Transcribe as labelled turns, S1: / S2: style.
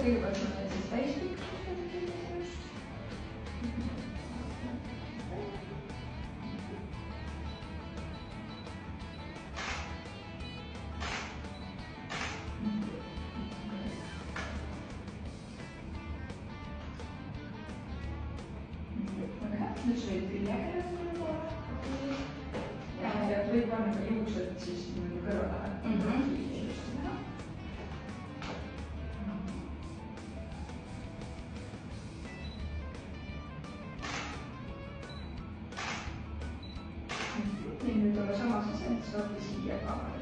S1: kõigepealt on meil siis täispikk. Nüüd võid viljakene ja võib panna ka juuksed siis kõrvale. Nüüd olla samas asendis, saate siia ka